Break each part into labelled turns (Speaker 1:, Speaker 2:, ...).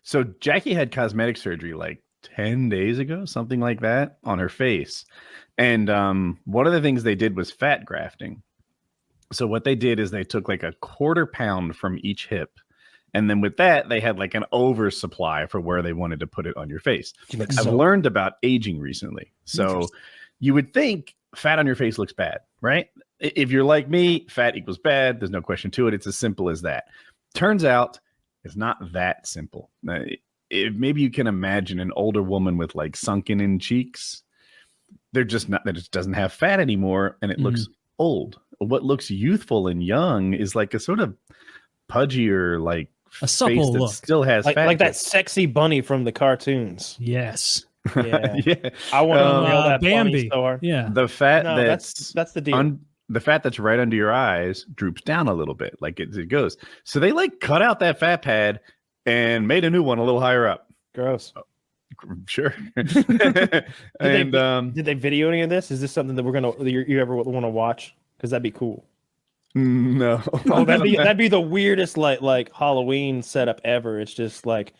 Speaker 1: So Jackie had cosmetic surgery like 10 days ago, something like that, on her face. And one of the things they did was fat grafting. So what they did is they took like a quarter pound from each hip. And then with that, they had like an oversupply for where they wanted to put it on your face. I've learned about aging recently. So you would think fat on your face looks bad, right? If you're like me, fat equals bad. There's no question to it. It's as simple as that. Turns out it's not that simple. Maybe you can imagine an older woman with like sunken in cheeks. They're just not, that it doesn't have fat anymore and it looks old. What looks youthful and young is like a sort of pudgier, like
Speaker 2: a supple look.
Speaker 1: Still has fat.
Speaker 3: Like that sexy bunny from the cartoons.
Speaker 2: Yes.
Speaker 3: Yeah. I want to feel that Bambi. So hard.
Speaker 2: Yeah.
Speaker 1: The fat
Speaker 3: that's the deal.
Speaker 1: The fat that's right under your eyes droops down a little bit, like it goes. So they like cut out that fat pad and made a new one a little higher up.
Speaker 3: Gross.
Speaker 1: Sure.
Speaker 3: Did they video any of this? Is this something that you ever want to watch? Because that'd be cool.
Speaker 1: No.
Speaker 3: Oh, that'd be the weirdest like Halloween setup ever. It's just like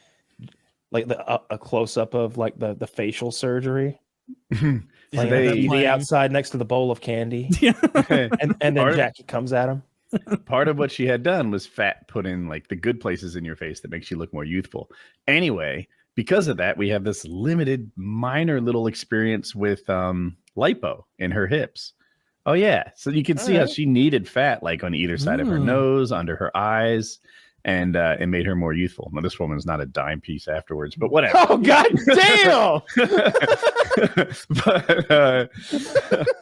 Speaker 3: a close up of like the facial surgery. Like the outside next to the bowl of candy. and then Jackie comes at him.
Speaker 1: Part of what she had done was fat put in like the good places in your face that makes you look more youthful. Anyway, because of that, we have this limited minor little experience with lipo in her hips. Oh yeah. So you can see how she needed fat like on either side of her nose, under her eyes. And it made her more youthful. Now, this woman's not a dime piece afterwards, but whatever.
Speaker 3: Oh, god damn!
Speaker 1: But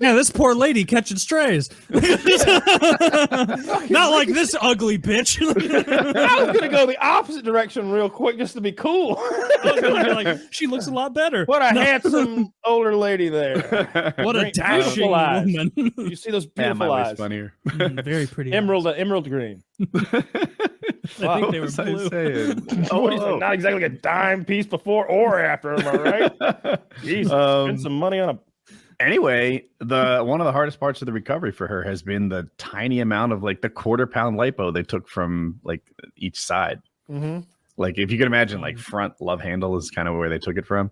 Speaker 2: yeah, this poor lady catching strays. Not like this ugly bitch.
Speaker 3: I was gonna go the opposite direction real quick just to be cool.
Speaker 2: I was gonna be like, she looks a lot better.
Speaker 3: What a handsome older lady there.
Speaker 2: What a dashing woman.
Speaker 3: You see those beautiful eyes?
Speaker 1: Funnier.
Speaker 2: Very pretty.
Speaker 3: Emerald green.
Speaker 2: I think they were blue.
Speaker 3: Not exactly a dime piece before or after, am I right? Jesus, spend some money on a.
Speaker 1: Anyway, one of the hardest parts of the recovery for her has been the tiny amount of like the quarter pound lipo they took from like each side. Like if you can imagine, like front love handle is kind of where they took it from,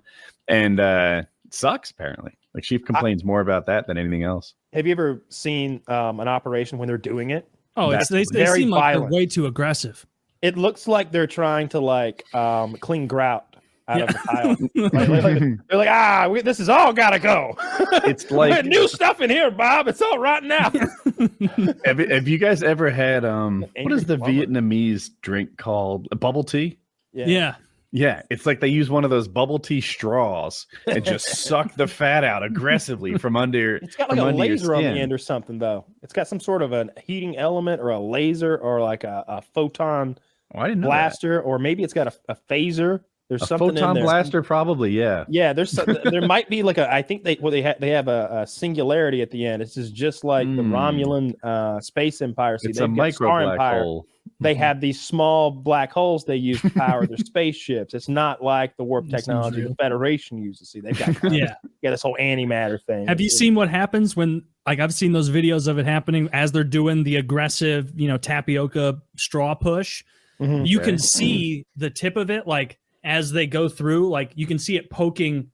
Speaker 1: and it sucks apparently. Like she complains more about that than anything else.
Speaker 3: Have you ever seen an operation when they're doing it?
Speaker 2: Oh, they seem like they're way too aggressive.
Speaker 3: It looks like they're trying to like clean grout out of the pile. They're like, this is all gotta go.
Speaker 1: It's like
Speaker 3: new stuff in here, Bob. It's all right now.
Speaker 1: Have you guys ever had what is the Vietnamese drink called? Bubble tea? Yeah, it's like they use one of those bubble tea straws and just suck the fat out aggressively from under.
Speaker 3: It's got like a laser on the end or something, though. It's got some sort of a heating element or a laser or like a photon blaster, or maybe it's got a phaser. There's something
Speaker 1: photon
Speaker 3: in there.
Speaker 1: Blaster, probably. Yeah.
Speaker 3: There might be like I think they have a singularity at the end. It's just like the Romulan space empire.
Speaker 1: See, it's a micro black hole.
Speaker 3: They have these small black holes they use to power their spaceships. It's not like the warp technology the Federation uses. See, they've got this whole antimatter thing.
Speaker 2: Have you seen what happens when, like, I've seen those videos of it happening as they're doing the aggressive, tapioca straw push. You can see the tip of it, like as they go through, like you can see it poking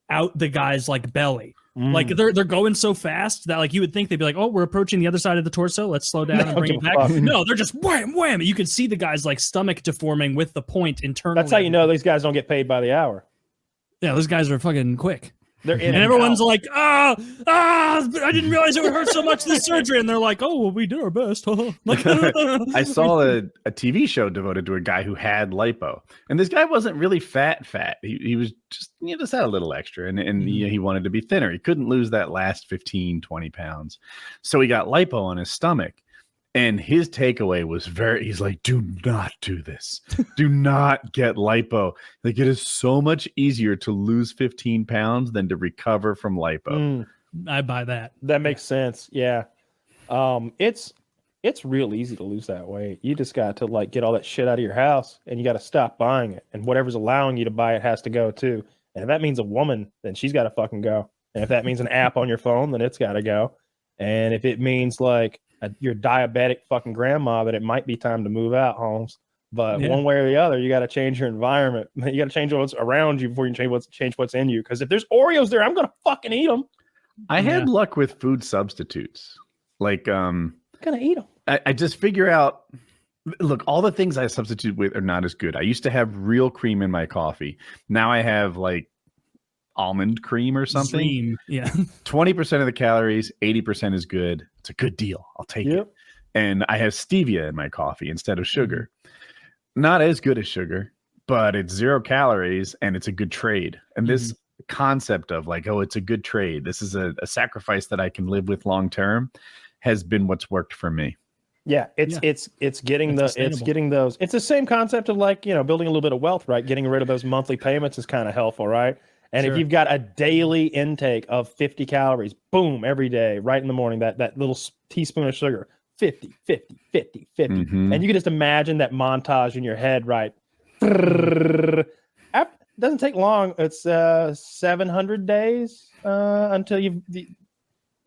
Speaker 2: out the guy's like belly. Like they're going so fast that like you would think they'd be like, oh, we're approaching the other side of the torso. Let's slow down and bring it back. No, they're just wham, wham. You can see the guy's like stomach deforming with the point internally.
Speaker 3: That's how you know these guys don't get paid by the hour.
Speaker 2: Yeah, those guys are fucking quick.
Speaker 3: They're in
Speaker 2: and everyone's like, I didn't realize it would hurt so much this surgery. And they're like, oh, well, we did our best. Like,
Speaker 1: I saw a TV show devoted to a guy who had lipo, and this guy wasn't really fat. He was just, just had a little extra, and he wanted to be thinner. He couldn't lose that last 15, 20 pounds. So he got lipo on his stomach. And his takeaway was he's like, do not do this. Do not get lipo. Like, it is so much easier to lose 15 pounds than to recover from lipo.
Speaker 2: I buy that.
Speaker 3: That makes sense. Yeah. It's real easy to lose that weight. You just got to like get all that shit out of your house, and you got to stop buying it. And whatever's allowing you to buy it has to go too. And if that means a woman, then she's got to fucking go. And if that means an app on your phone, then it's got to go. And if it means like your diabetic fucking grandma, that it might be time to move out, Holmes. But one way or the other, you got to change your environment. You got to change what's around you before you change what's in you. Because if there's Oreos there, I'm gonna fucking eat them.
Speaker 1: I had luck with food substitutes. Like,
Speaker 3: gonna eat them.
Speaker 1: I just figure out. Look, all the things I substitute with are not as good. I used to have real cream in my coffee. Now I have like almond cream or something.
Speaker 2: Dream. Yeah.
Speaker 1: 20% of the calories, 80% is good. It's a good deal. I'll take it. And I have stevia in my coffee instead of sugar. Not as good as sugar, but it's 0 calories and it's a good trade. And this concept of like, oh, it's a good trade. This is a sacrifice that I can live with long term has been what's worked for me.
Speaker 3: Yeah, it's getting those. It's the same concept of like, you know, building a little bit of wealth, right? Getting rid of those monthly payments is kind of helpful, right? And if you've got a daily intake of 50 calories, boom, every day, right in the morning, that little teaspoon of sugar, 50, 50, 50, 50. And you can just imagine that montage in your head, right? It doesn't take long. It's 700 days until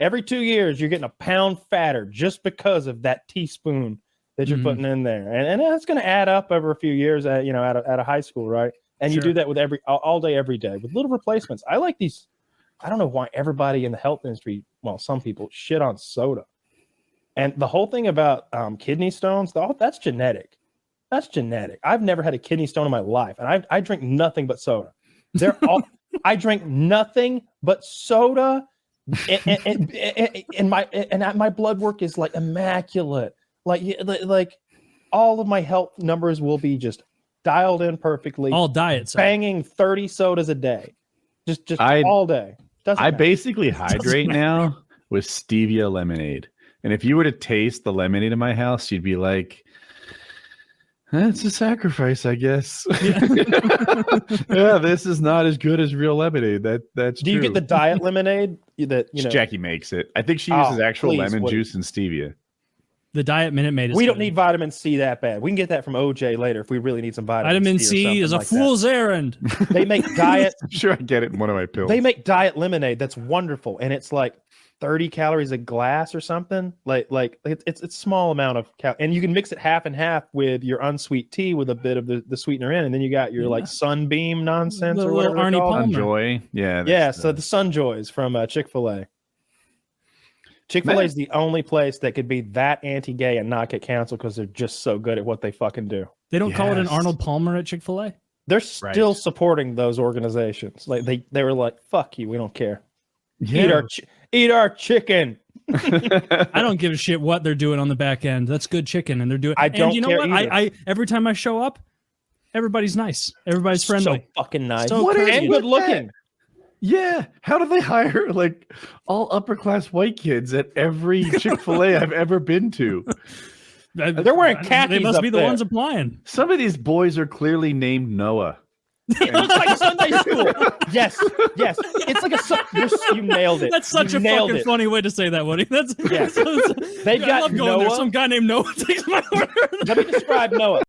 Speaker 3: every 2 years, you're getting a pound fatter just because of that teaspoon that you're putting in there. And that's going to add up over a few years, out of high school, right? And you do that with all day, every day with little replacements. I like these. I don't know why everybody in the health industry, well, some people shit on soda. And the whole thing about kidney stones, that's genetic. That's genetic. I've never had a kidney stone in my life. And I drink nothing but soda. I drink nothing but soda. And my blood work is like immaculate. Like all of my health numbers will be just dialed in perfectly.
Speaker 2: All diets,
Speaker 3: banging 30 sodas a day, just all day. I
Speaker 1: basically hydrate now with stevia lemonade. And if you were to taste the lemonade in my house, you'd be like, that's a sacrifice, I guess. Yeah, this is not as good as real lemonade. That's
Speaker 3: Do you get the diet lemonade?
Speaker 1: Jackie makes it. I think she uses actual lemon juice and stevia.
Speaker 2: The Diet Minute Maid is
Speaker 3: We don't need vitamin C that bad. We can get that from OJ later if we really need some
Speaker 2: vitamin C is a fool's errand.
Speaker 3: They make diet.
Speaker 1: I'm sure I get it in one of my pills.
Speaker 3: They make diet lemonade that's wonderful, and it's like 30 calories a glass or something. Like it's a small amount of and you can mix it half and half with your unsweet tea with a bit of the sweetener in, and then you got your like Sunbeam nonsense or whatever.
Speaker 2: Arnie Palmer.
Speaker 1: Sunjoy.
Speaker 3: So the Sunjoys from Chick-fil-A. Chick-fil-A is the only place that could be that anti-gay and not get canceled because they're just so good at what they fucking do.
Speaker 2: They don't call it an Arnold Palmer at Chick-fil-A?
Speaker 3: They're still supporting those organizations. Like they were like, fuck you, we don't care.
Speaker 1: Yeah.
Speaker 3: Eat our chicken.
Speaker 2: I don't give a shit what they're doing on the back end. That's good chicken, and they're doing.
Speaker 3: I don't
Speaker 2: and you know
Speaker 3: care
Speaker 2: what? I every time I show up, everybody's nice. Everybody's friendly.
Speaker 3: So fucking nice.
Speaker 2: So
Speaker 3: and good looking.
Speaker 1: Yeah. How do they hire like all upper class white kids at every Chick-fil-A I've ever been to?
Speaker 3: They're wearing khakis.
Speaker 2: They must be the
Speaker 3: there.
Speaker 2: ones applying.
Speaker 1: Some of these boys are clearly named Noah.
Speaker 3: It looks like Sunday school. Yes. It's like you nailed it.
Speaker 2: That's such a fucking funny way to say that, Woody. That's
Speaker 3: They've got Noah.
Speaker 2: Some guy named Noah takes my order.
Speaker 3: Let me describe Noah.